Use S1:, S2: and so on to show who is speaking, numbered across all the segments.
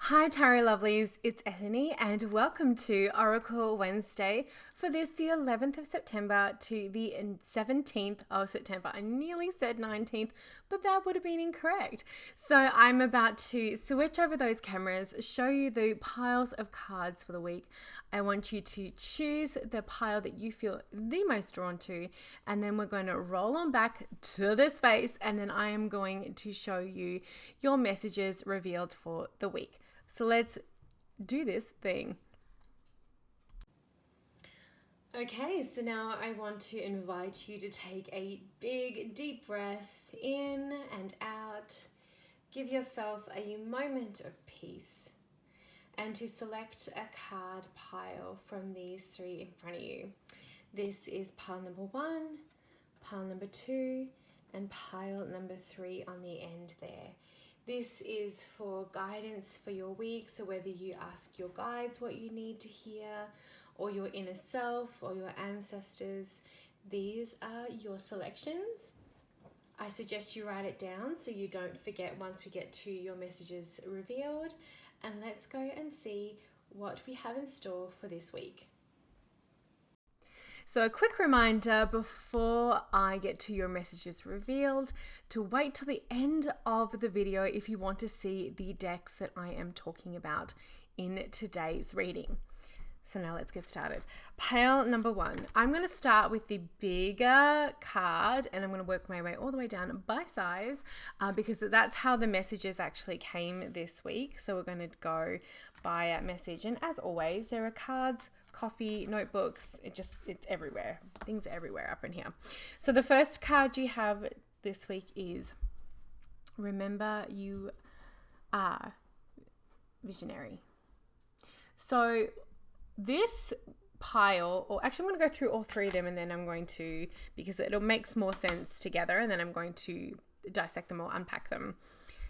S1: Hi, Tarot Lovelies, it's Ethony, and welcome to Oracle Wednesday for this, the 11th of September to the 17th of September. I nearly said 19th, but that would have been incorrect. So I'm about to switch over those cameras, show you the piles of cards for the week. I want you to choose the pile that you feel the most drawn to, and then we're going to roll on back to the space, and then I am going to show you your messages revealed for the week. So let's do this thing. Okay, so now I want to invite you to take a big, deep breath in and out. Give yourself a moment of peace and to select a card pile from these three in front of you. This is pile number 1, pile number 2, and pile number 3 on the end there. This is for guidance for your week, so whether you ask your guides what you need to hear, or your inner self, or your ancestors, these are your selections. I suggest you write it down so you don't forget once we get to your messages revealed, and let's go and see what we have in store for this week. So a quick reminder before I get to your messages revealed to wait till the end of the video if you want to see the decks that I am talking about in today's reading. So now let's get started. Pile number 1. I'm going to start with the bigger card and I'm going to work my way all the way down by size because that's how the messages actually came this week. So we're going to go by message. And as always, there are cards, coffee, notebooks. It's everywhere. Things are everywhere up in here. So the first card you have this week is remember you are visionary. So this pile, or actually I'm going to go through all three of them and then I'm going to, because it makes more sense together, and then I'm going to dissect them or unpack them.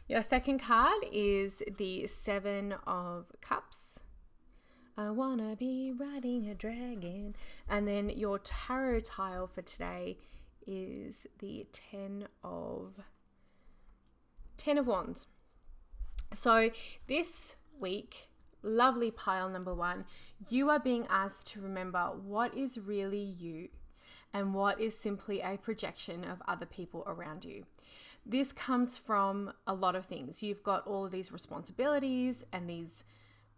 S1: Your second card is the 7 of Cups. I wanna be riding a dragon. And then your tarot tile for today is the 10 of Wands. So this week, lovely pile number 1, you are being asked to remember what is really you and what is simply a projection of other people around you. This comes from a lot of things. You've got all of these responsibilities and these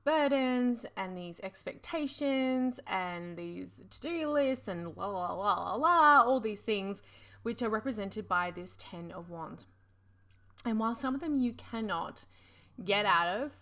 S1: burdens and these expectations and these to-do lists and la la la la la, all these things which are represented by this 10 of Wands. And while some of them you cannot get out of,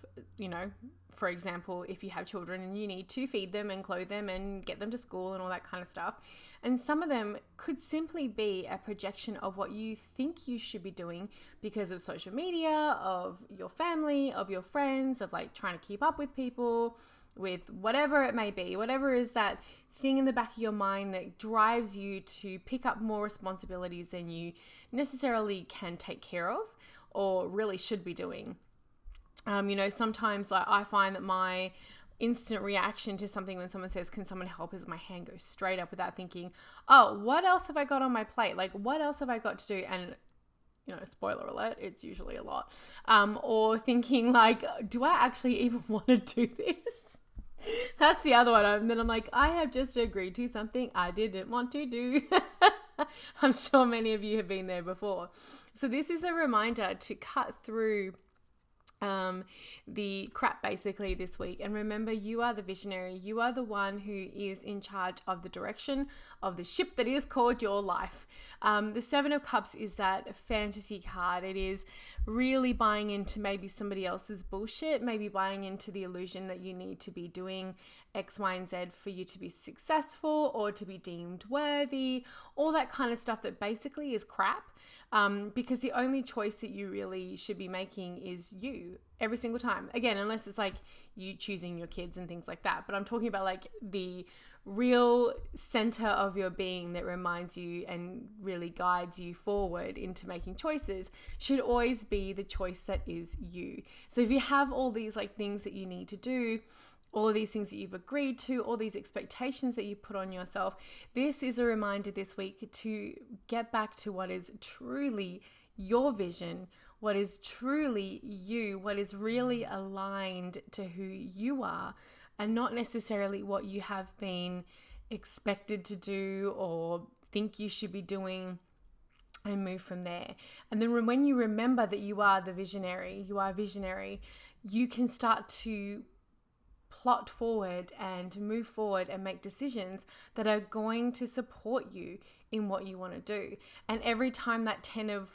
S1: for example, if you have children and you need to feed them and clothe them and get them to school and all that kind of stuff. And some of them could simply be a projection of what you think you should be doing because of social media, of your family, of your friends, of like trying to keep up with people, with whatever it may be, whatever is that thing in the back of your mind that drives you to pick up more responsibilities than you necessarily can take care of or really should be doing. Sometimes I find that my instant reaction to something when someone says, can someone help, is my hand goes straight up without thinking, oh, what else have I got on my plate? Like, what else have I got to do? And, spoiler alert, it's usually a lot. Or thinking like, do I actually even want to do this? That's the other one. And then I'm like, I have just agreed to something I didn't want to do. I'm sure many of you have been there before. So this is a reminder to cut through the crap basically this week, and remember you are the visionary. You are the one who is in charge of the direction of the ship that is called your life. The 7 of Cups is that fantasy card. It is really buying into maybe somebody else's bullshit, maybe buying into the illusion that you need to be doing X, Y, and Z for you to be successful or to be deemed worthy, all that kind of stuff that basically is crap. Because the only choice that you really should be making is you every single time. Again, unless it's like you choosing your kids and things like that. But I'm talking about like the real center of your being that reminds you and really guides you forward into making choices should always be the choice that is you. So if you have all these like things that you need to do, all of these things that you've agreed to, all these expectations that you put on yourself, this is a reminder this week to get back to what is truly your vision, what is truly you, what is really aligned to who you are, and not necessarily what you have been expected to do or think you should be doing, and move from there. And then when you remember that you are the visionary, you can start to plot forward and move forward and make decisions that are going to support you in what you want to do. And every time that 10 of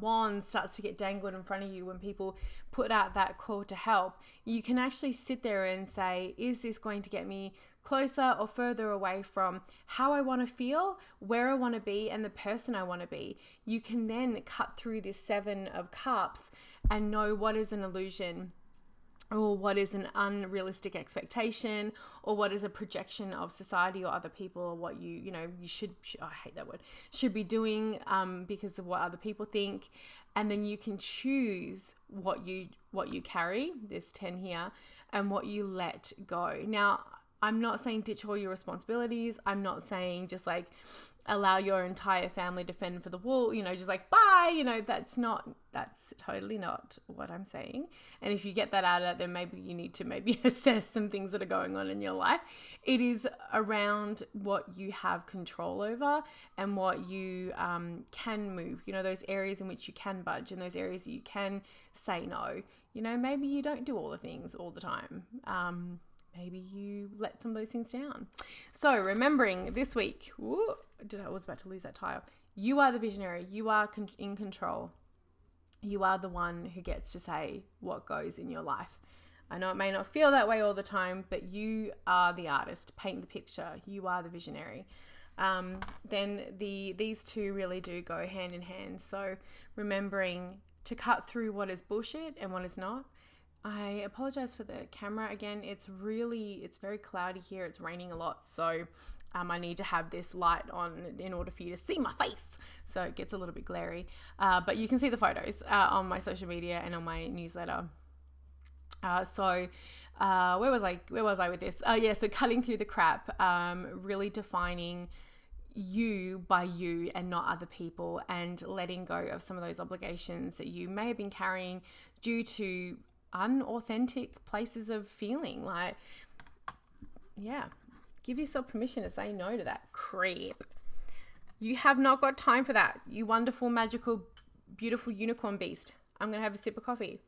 S1: wands starts to get dangled in front of you, when people put out that call to help, you can actually sit there and say, is this going to get me closer or further away from how I want to feel, where I want to be, and the person I want to be? You can then cut through this 7 of cups and know what is an illusion, or what is an unrealistic expectation, or what is a projection of society or other people, or what you should I hate that word, should be doing because of what other people think. And then you can choose what you carry, this 10 here, and what you let go. Now, I'm not saying ditch all your responsibilities. I'm not saying just like allow your entire family to fend for the wool, just like, bye, that's totally not what I'm saying. And if you get that out of that, then maybe you need to assess some things that are going on in your life. It is around what you have control over and what you can move, those areas in which you can budge, and those areas that you can say no. Maybe you don't do all the things all the time. Maybe you let some of those things down. So remembering this week, I was about to lose that tile. You are the visionary. You are in control. You are the one who gets to say what goes in your life. I know it may not feel that way all the time, but you are the artist. Paint the picture. You are the visionary. Then these two really do go hand in hand. So remembering to cut through what is bullshit and what is not. I apologize for the camera again. It's very cloudy here. It's raining a lot. So I need to have this light on in order for you to see my face. So it gets a little bit glary. But you can see the photos on my social media and on my newsletter. Where was I with this? So cutting through the crap, really defining you by you and not other people, and letting go of some of those obligations that you may have been carrying due to unauthentic places of feeling. Give yourself permission to say no to that crap. You have not got time for that, you wonderful, magical, beautiful unicorn beast. I'm gonna have a sip of coffee.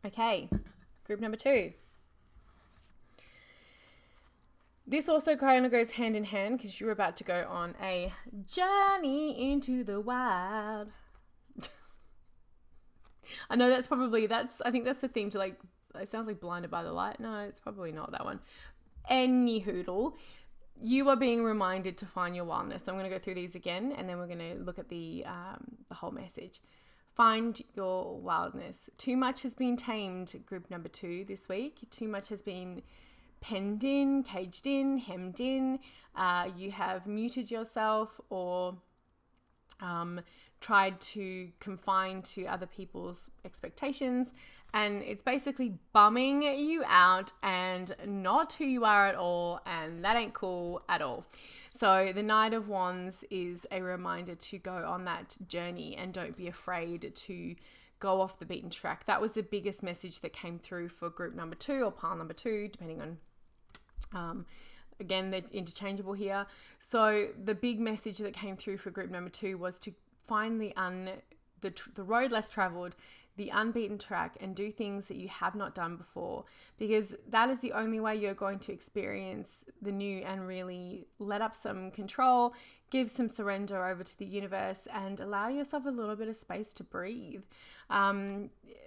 S1: Okay, group number 2. This also kind of goes hand in hand because you're about to go on a journey into the wild. I know I think that's the theme to it sounds like Blinded by the Light. No, it's probably not that one. Any hoodle, you are being reminded to find your wildness. So I'm going to go through these again, and then we're going to look at the whole message. Find your wildness. Too much has been tamed, group number 2 this week. Too much has been penned in, caged in, hemmed in. You have muted yourself or tried to confine to other people's expectations, and it's basically bumming you out and not who you are at all, and that ain't cool at all. So the Knight of Wands is a reminder to go on that journey and don't be afraid to go off the beaten track. That was the biggest message that came through for group number 2 or pile number 2, depending on again, they're interchangeable here. So the big message that came through for group number 2 was to find the road less traveled, the unbeaten track, and do things that you have not done before, because that is the only way you're going to experience the new and really let up some control, give some surrender over to the universe, and allow yourself a little bit of space to breathe.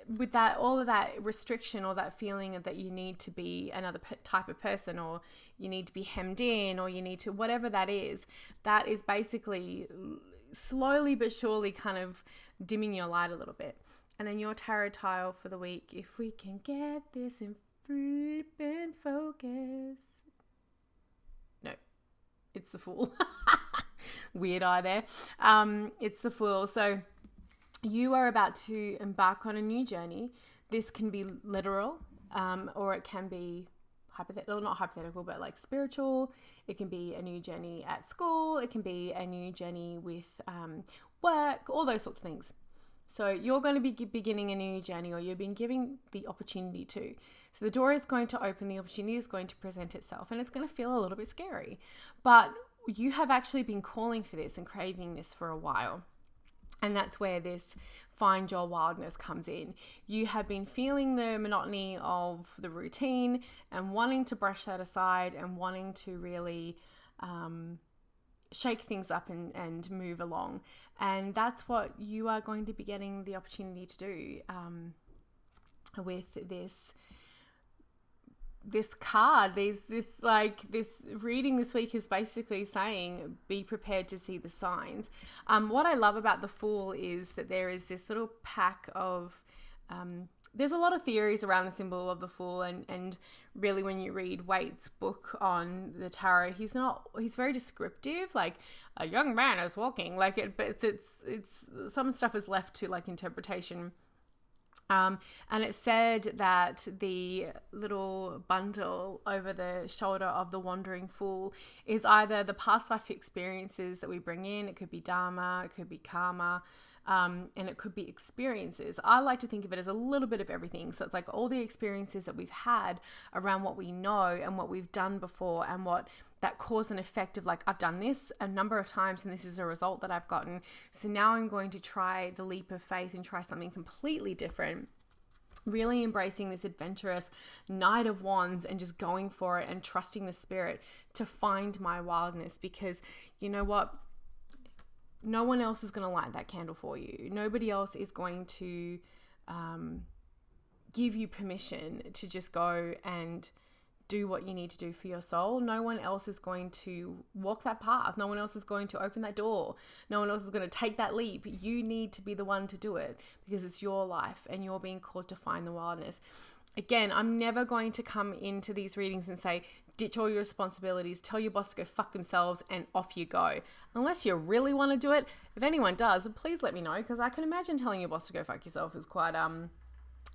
S1: With that, all of that restriction or that feeling of that you need to be another type of person, or you need to be hemmed in, or you need to, whatever that is basically slowly but surely kind of dimming your light a little bit. And then your tarot tile for the week, if we can get this in flipping focus. No, it's the Fool. Weird eye there. It's the Fool. So you are about to embark on a new journey. This can be literal, or it can be hypothetical, not hypothetical, but like spiritual. It can be a new journey at school. It can be a new journey with work, all those sorts of things. So you're going to be beginning a new journey, or you're being given the opportunity to. So the door is going to open, the opportunity is going to present itself, and it's going to feel a little bit scary. But you have actually been calling for this and craving this for a while. And that's where this find your wildness comes in. You have been feeling the monotony of the routine and wanting to brush that aside and wanting to really shake things up and move along. And that's what you are going to be getting the opportunity to do with this card. This reading this week is basically saying, be prepared to see the signs. What I love about the Fool is that there is this little pack of there's a lot of theories around the symbol of the Fool, and really when you read Waite's book on the tarot, he's very descriptive, like a young man is walking, like it, but it's some stuff is left to like interpretation. And it said that the little bundle over the shoulder of the wandering fool is either the past life experiences that we bring in. It could be dharma, it could be karma, and it could be experiences. I like to think of it as a little bit of everything. So it's like all the experiences that we've had around what we know and what we've done before, and what that cause and effect of, like, I've done this a number of times and this is a result that I've gotten. So now I'm going to try the leap of faith and try something completely different. Really embracing this adventurous Knight of Wands and just going for it and trusting the spirit to find my wildness, because you know what? No one else is going to light that candle for you. Nobody else is going to give you permission to just go and do what you need to do for your soul. No one else is going to walk that path. No one else is going to open that door. No one else is going to take that leap. You need to be the one to do it, because it's your life and you're being called to find the wildness. Again, I'm never going to come into these readings and say, ditch all your responsibilities, tell your boss to go fuck themselves, and off you go. Unless you really want to do it. If anyone does, please let me know, because I can imagine telling your boss to go fuck yourself is quite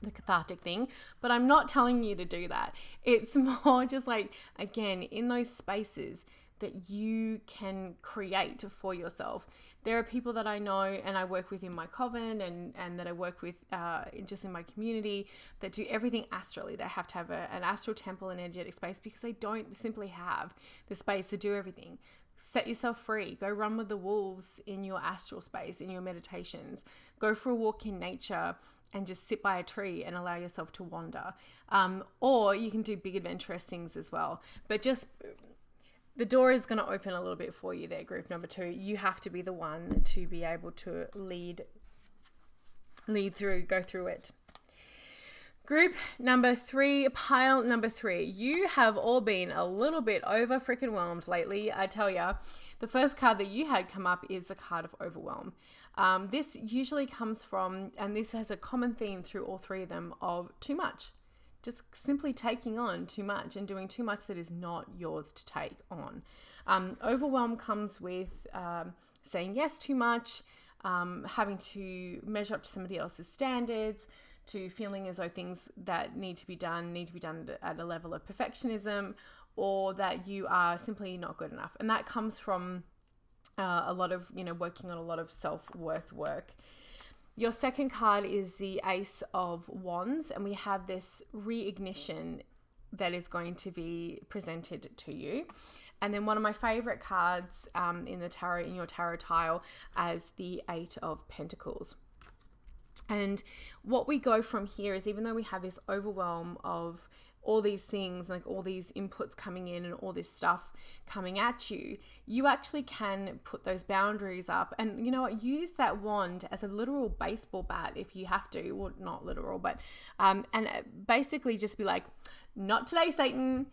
S1: the cathartic thing, but I'm not telling you to do that. It's more just like, again, in those spaces that you can create for yourself. There are people that I know and I work with in my coven and that I work with just in my community that do everything astrally. They have to have an astral temple and energetic space, because they don't simply have the space to do everything. Set yourself free. Go run with the wolves in your astral space, in your meditations. Go for a walk in nature and just sit by a tree and allow yourself to wander. Or you can do big adventurous things as well. But just the door is going to open a little bit for you there, group number 2. You have to be the one to be able to lead through, go through it. Group number 3, pile number 3. You have all been a little bit over freaking whelmed lately. I tell ya, the first card that you had come up is the card of overwhelm. This usually comes from, and this has a common theme through all 3 of them, of too much. Just simply taking on too much and doing too much that is not yours to take on. Overwhelm comes with saying yes too much, having to measure up to somebody else's standards, to feeling as though things that need to be done at a level of perfectionism, or that you are simply not good enough. And that comes from a lot of, working on a lot of self-worth work. Your second card is the Ace of Wands, and we have this reignition that is going to be presented to you. And then one of my favorite cards in the tarot, in your tarot tile, as the 8 of Pentacles. And what we go from here is, even though we have this overwhelm of all these things, like all these inputs coming in and all this stuff coming at you, you actually can put those boundaries up. And you know what? Use that wand as a literal baseball bat if you have to. Well, not literal, but and basically just be like, not today, Satan.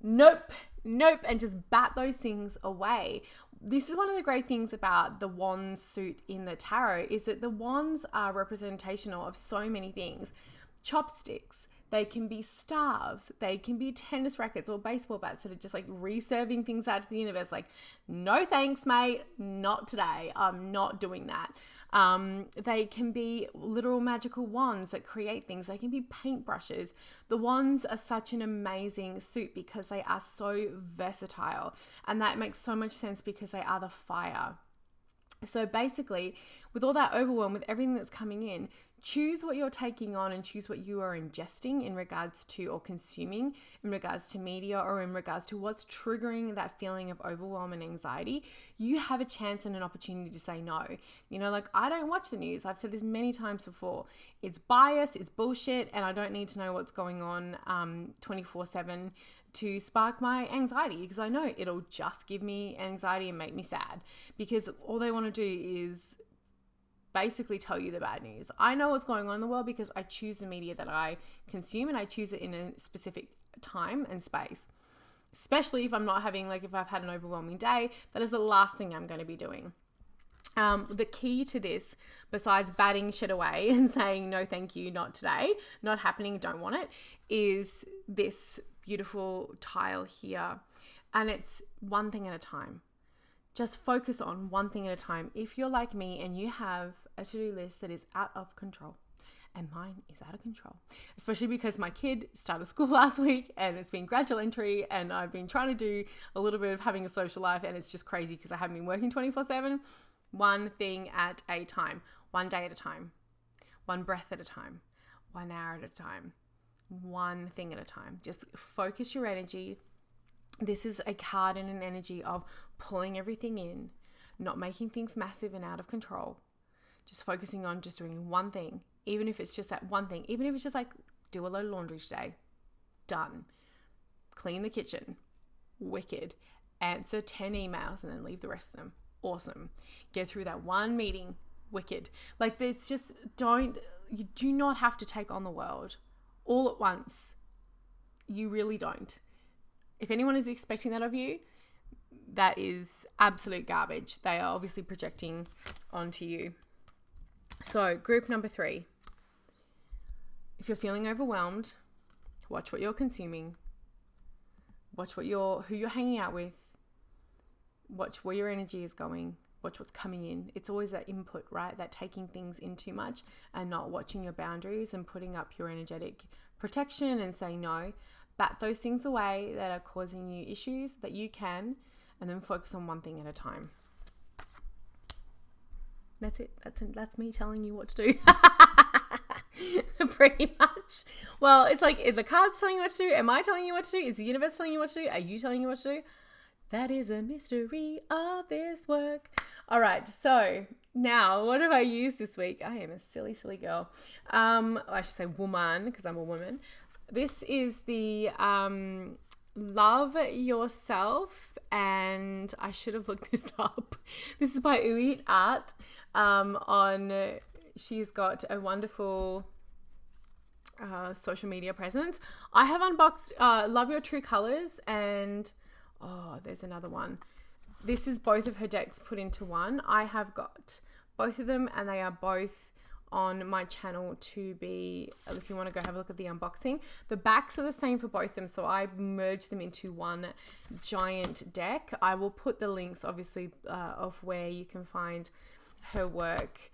S1: Nope. And just bat those things away. This is one of the great things about the wand suit in the tarot, is that the wands are representational of so many things. Chopsticks. They can be stars. They can be tennis rackets or baseball bats that are just like reserving things out to the universe. Like, no thanks, mate. Not today. I'm not doing that. They can be literal magical wands that create things. They can be paintbrushes. The wands are such an amazing suit because they are so versatile. And that makes so much sense because they are the fire. So basically, with all that overwhelm, with everything that's coming in, choose what you're taking on and choose what you are ingesting in regards to, or consuming in regards to media, or in regards to what's triggering that feeling of overwhelm and anxiety. You have a chance and an opportunity to say no. You know, like, I don't watch the news. I've said this many times before. It's biased, it's bullshit, and I don't need to know what's going on 24/7 to spark my anxiety, because I know it'll just give me anxiety and make me sad, because all they want to do is basically tell you the bad news. I know what's going on in the world because I choose the media that I consume, and I choose it in a specific time and space. Especially if I'm not having, like, if I've had an overwhelming day, that is the last thing I'm going to be doing. The key to this, besides batting shit away and saying no thank you, not today, not happening, don't want it, is this beautiful tile here. And it's one thing at a time. Just focus on one thing at a time. If you're like me and you have a to-do list that is out of control, and mine is out of control, especially because my kid started school last week and it's been gradual entry, and I've been trying to do a little bit of having a social life, and it's just crazy because I haven't been working 24/7. One thing at a time, one day at a time, one breath at a time, 1 hour at a time, one thing at a time. Just focus your energy. This is a card and an energy of pulling everything in, not making things massive and out of control. Just focusing on just doing one thing, even if it's just that one thing, even if it's just like, do a load of laundry today. Done. Clean the kitchen. Wicked. Answer 10 emails and then leave the rest of them. Awesome. Get through that one meeting. Wicked. Like, there's just, you do not have to take on the world all at once. You really don't. If anyone is expecting that of you, that is absolute garbage. They are obviously projecting onto you. So, group number 3. If you're feeling overwhelmed, watch what you're consuming. Watch who you're hanging out with. Watch where your energy is going. Watch what's coming in. It's always that input, right? That taking things in too much and not watching your boundaries and putting up your energetic protection and saying no. Bat those things away that are causing you issues that you can, and then focus on one thing at a time. That's it. That's me telling you what to do. Pretty much. Well, it's like, is the cards telling you what to do? Am I telling you what to do? Is the universe telling you what to do? Are you telling you what to do? That is a mystery of this work. All right. So now, what have I used this week? I am a silly, silly girl. I should say woman, because I'm a woman. This is the Love Yourself, and I should have looked this up. This is by Uit Art. She's got a wonderful social media presence. I have unboxed Love Your True Colors, and there's another one. This is both of her decks put into one. I have got both of them, and they are both on my channel to be, if you want to go have a look at the unboxing. The backs are the same for both of them, so I merged them into one giant deck. I will put the links, obviously, of where you can find her work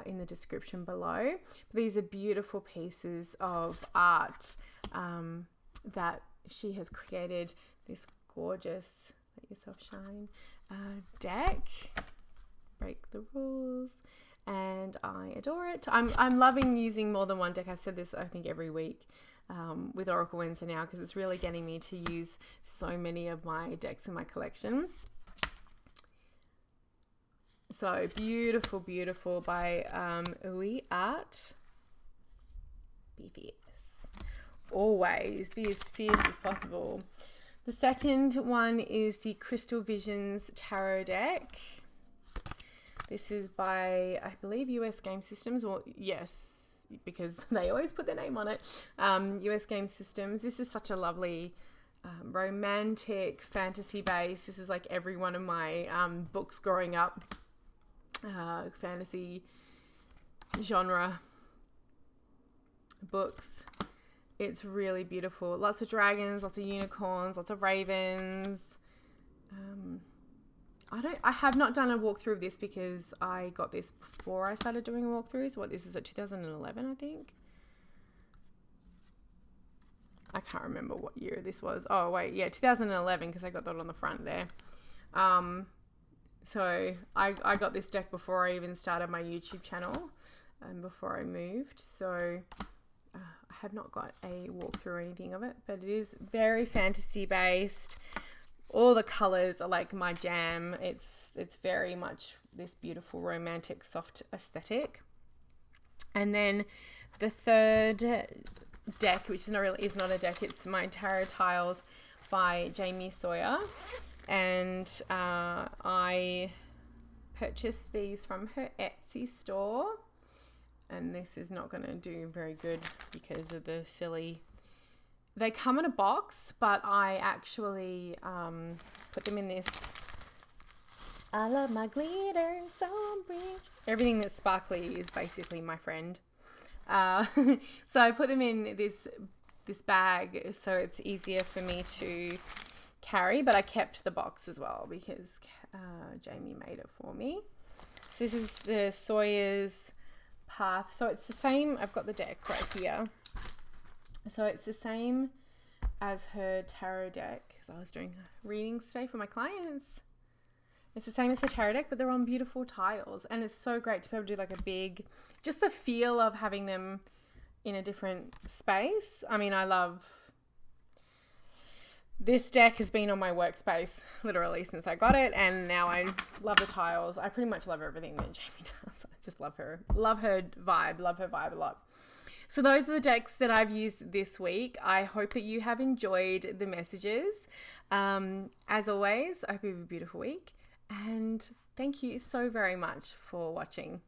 S1: in the description below. But these are beautiful pieces of art that she has created. This gorgeous, let yourself shine, deck. Break the rules. And I adore it. I'm loving using more than one deck. I've said this, I think, every week with Oracle Wednesday now, because it's really getting me to use so many of my decks in my collection. So beautiful, beautiful by Uit Art. Be fierce. Always be as fierce as possible. The second one is the Crystal Visions Tarot deck. This is by, I believe, US Game Systems. Well, yes, because they always put their name on it. US Game Systems. This is such a lovely romantic fantasy base. This is like every one of my books growing up. Fantasy genre books. It's really beautiful. Lots of dragons, lots of unicorns, lots of ravens. I have not done a walkthrough of this because I got this before I started doing walkthroughs. What, this is at 2011, I think. I can't remember what year this was. Oh, wait. Yeah, 2011, because I got that on the front there. So I got this deck before I even started my YouTube channel and before I moved. So I have not got a walkthrough or anything of it, but it is very fantasy based. All the colors are like my jam. It's very much this beautiful, romantic, soft aesthetic. And then the third deck, which is not a deck, it's my tarot tiles by Jamie Sawyer, and I purchased these from her Etsy store, and this is not going to do very good because of the silly, they come in a box, but I actually put them in this, I love my glitter so rich, everything that's sparkly is basically my friend. So I put them in this bag so it's easier for me to carry, but I kept the box as well because Jamie made it for me. So this is the Sawyer's Path. So it's the same, I've got the deck right here. So it's the same as her tarot deck, because I was doing readings today for my clients. It's the same as her tarot deck, but they're on beautiful tiles. And it's so great to be able to do like a big, just the feel of having them in a different space. I mean, I love, this deck has been on my workspace literally since I got it. And now I love the tiles. I pretty much love everything that Jamie does. I just love her vibe a lot. So those are the decks that I've used this week. I hope that you have enjoyed the messages. As always, I hope you have a beautiful week. And thank you so very much for watching.